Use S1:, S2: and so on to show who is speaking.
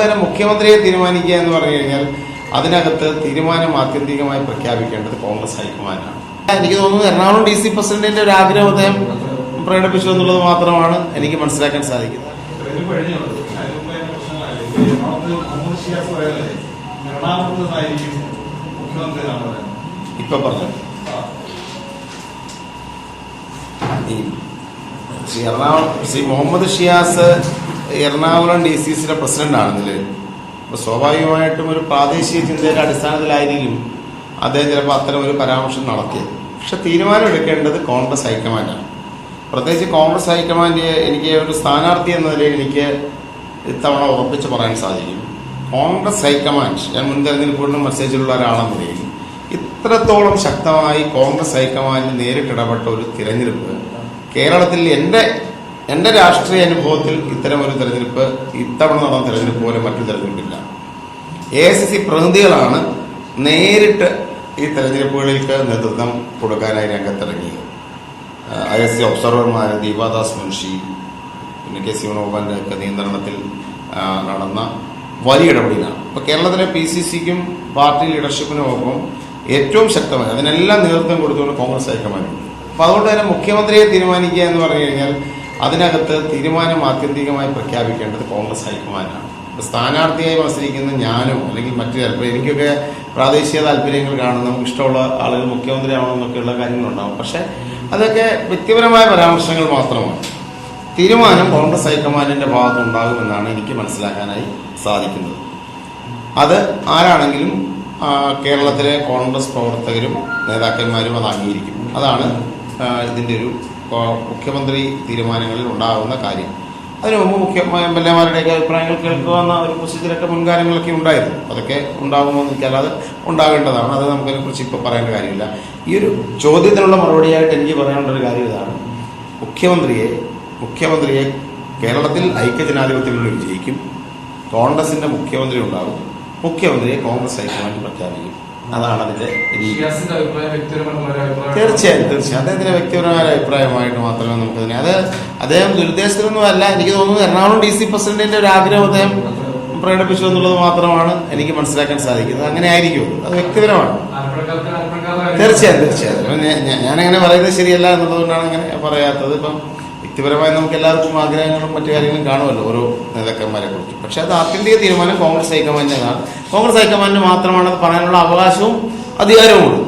S1: തന്നെ മുഖ്യമന്ത്രിയെ തീരുമാനിക്കുക എന്ന് പറഞ്ഞു കഴിഞ്ഞാൽ അതിനകത്ത് തീരുമാനം ആത്യന്തികമായി പ്രഖ്യാപിക്കേണ്ടത് കോൺഗ്രസ് ഹൈക്കമാൻഡാണ്. എനിക്ക് തോന്നുന്നു എറണാകുളം DC പ്രസിഡന്റിന്റെ ഒരു ആഗ്രഹം അദ്ദേഹം പ്രകടിപ്പിച്ചു എന്നുള്ളത് മാത്രമാണ് എനിക്ക് മനസ്സിലാക്കാൻ സാധിക്കുന്നത്. ഇപ്പൊ പറഞ്ഞു മുഹമ്മദ് ഷിയാസ് എറണാകുളം DCCയുടെ പ്രസിഡന്റ് ആണെന്നില്ലേ. അപ്പൊ സ്വാഭാവികമായിട്ടും ഒരു പ്രാദേശിക ചിന്തയുടെ അടിസ്ഥാനത്തിലായിരിക്കും അദ്ദേഹം ചിലപ്പോൾ അത്തരം ഒരു പരാമർശം നടത്തിയത്. പക്ഷെ തീരുമാനം എടുക്കേണ്ടത് കോൺഗ്രസ് ഹൈക്കമാൻഡാണ്. പ്രത്യേകിച്ച് കോൺഗ്രസ് ഹൈക്കമാൻഡ് എനിക്ക് ഒരു സ്ഥാനാർത്ഥി എന്ന നിലയിൽ എനിക്ക് ഇത്തവണ ഉറപ്പിച്ച് പറയാൻ സാധിക്കും. കോൺഗ്രസ് ഹൈക്കമാൻഡ്, ഞാൻ മുൻ തെരഞ്ഞെടുപ്പുകളിലും മത്സരിച്ചിട്ടുള്ള ഒരാളെന്ന നിലയിൽ ഇത്രത്തോളം ശക്തമായി കോൺഗ്രസ് ഹൈക്കമാൻഡ് നേരിട്ടിടപെട്ട ഒരു തിരഞ്ഞെടുപ്പ് കേരളത്തിൽ എന്റെ രാഷ്ട്രീയ അനുഭവത്തിൽ ഇത്തരം ഒരു തെരഞ്ഞെടുപ്പ് ഇത്തവണ നടന്ന തെരഞ്ഞെടുപ്പ് പോലെ മറ്റു തെരഞ്ഞെടുപ്പില്ല. AICC പ്രതിനിധികളാണ് നേരിട്ട് ഈ തെരഞ്ഞെടുപ്പുകൾക്ക് നേതൃത്വം കൊടുക്കാനായി രംഗത്തിറങ്ങിയത്. ISC ഒബ്സർവർമാർ ദീപാദാസ് മുൻഷി, പിന്നെ KC വേണുഗോപാലിന്റെ ഒക്കെ നിയന്ത്രണത്തിൽ നടന്ന വലിയ ഇടപെടലാണ്. ഇപ്പൊ കേരളത്തിലെ PCCക്കും പാർട്ടി ലീഡർഷിപ്പിനും ഒപ്പം ഏറ്റവും ശക്തമായി അതിനെല്ലാം നേതൃത്വം കൊടുത്തുകൊണ്ട് കോൺഗ്രസ് ഹൈക്കമാൻഡ്. അപ്പൊ അതുകൊണ്ട് തന്നെ മുഖ്യമന്ത്രിയെ തീരുമാനിക്കുക എന്ന് പറഞ്ഞു കഴിഞ്ഞാൽ അതിനകത്ത് തീരുമാനം ആത്യന്തികമായി പ്രഖ്യാപിക്കേണ്ടത് കോൺഗ്രസ് ഹൈക്കമാൻഡാണ്. ഇപ്പൊ സ്ഥാനാർത്ഥിയായി മത്സരിക്കുന്ന ഞാനോ അല്ലെങ്കിൽ മറ്റു ചിലപ്പോൾ എനിക്കൊക്കെ പ്രാദേശിക താല്പര്യങ്ങൾ കാണും, നമുക്ക് ഇഷ്ടമുള്ള ആളുകൾ മുഖ്യമന്ത്രി ആവണമെന്നൊക്കെയുള്ള കാര്യങ്ങളുണ്ടാവും. പക്ഷെ അതൊക്കെ വ്യക്തിപരമായ പരാമർശങ്ങൾ മാത്രമാണ്. തീരുമാനം കോൺഗ്രസ് ഹൈക്കമാൻഡിന്റെ ഭാഗത്തുണ്ടാകുമെന്നാണ് എനിക്ക് മനസ്സിലാക്കാനായി സാധിക്കുന്നത്. അത് ആരാണെങ്കിലും കേരളത്തിലെ കോൺഗ്രസ് പ്രവർത്തകരും നേതാക്കന്മാരും അത് അംഗീകരിക്കും. അതാണ് ഇതിന്റെ ഒരു മുഖ്യമന്ത്രി തീരുമാനങ്ങളിൽ ഉണ്ടാകുന്ന കാര്യം. അതിനു മുമ്പ് MLA-മാരുടെയൊക്കെ അഭിപ്രായങ്ങൾ കേൾക്കുമെന്ന ഒരു പ്രൊസീജിയറൊക്കെ മുൻകാലങ്ങളിലൊക്കെ ഉണ്ടായിരുന്നു. അതൊക്കെ ഉണ്ടാകുമെന്ന് എനിക്കല്ലാതെ ഉണ്ടാകേണ്ടതാണ്. അത് നമുക്കതിനെക്കുറിച്ച് ഇപ്പോൾ പറയേണ്ട കാര്യമില്ല. ഈ ഒരു ചോദ്യത്തിനുള്ള മറുപടിയായിട്ട് എനിക്ക് പറയാനുള്ളൊരു കാര്യം ഇതാണ്. മുഖ്യമന്ത്രിയെ കേരളത്തിൽ ഐക്യജനാധിപത്യങ്ങളിൽ വിജയിക്കും. കോൺഗ്രസിന്റെ മുഖ്യമന്ത്രി ഉണ്ടാകും. മുഖ്യമന്ത്രിയെ കോൺഗ്രസ് ഹൈക്കമാൻഡ് പ്രഖ്യാപിക്കും. അതാണ് അതിന്റെ തീർച്ചയായും അദ്ദേഹത്തിന്റെ വ്യക്തിപരമായ അഭിപ്രായമായിട്ട് മാത്രമേ നമുക്കതിനെ അത് അദ്ദേഹം ദുരുദ്ദേശത്തിലൊന്നും അല്ല. എനിക്ക് തോന്നുന്നു എറണാകുളം DC പ്രസിഡന്റിന്റെ ഒരു ആഗ്രഹം അദ്ദേഹം പ്രകടിപ്പിച്ചു എന്നുള്ളത് മാത്രമാണ് എനിക്ക് മനസ്സിലാക്കാൻ സാധിക്കുന്നത്. അങ്ങനെ ആയിരിക്കും, അത് വ്യക്തിപരമാണ്. തീർച്ചയായും ഞാനങ്ങനെ പറയുന്നത് ശരിയല്ല എന്നുള്ളതുകൊണ്ടാണ് അങ്ങനെ പറയാത്തത്. ഇപ്പം വ്യക്തിപരമായി നമുക്ക് എല്ലാവർക്കും ആഗ്രഹങ്ങളും മറ്റു കാര്യങ്ങളും കാണുമല്ലോ ഓരോ നേതാക്കന്മാരെ കുറിച്ച്. പക്ഷെ അത് ആത്യന്തിക തീരുമാനം കോൺഗ്രസ് ഹൈക്കമാൻഡിനാണ്. കോൺഗ്രസ് ഹൈക്കമാൻഡിന് മാത്രമാണ് അത് പറയാനുള്ള അവകാശവും അധികാരവും ഉള്ളൂ.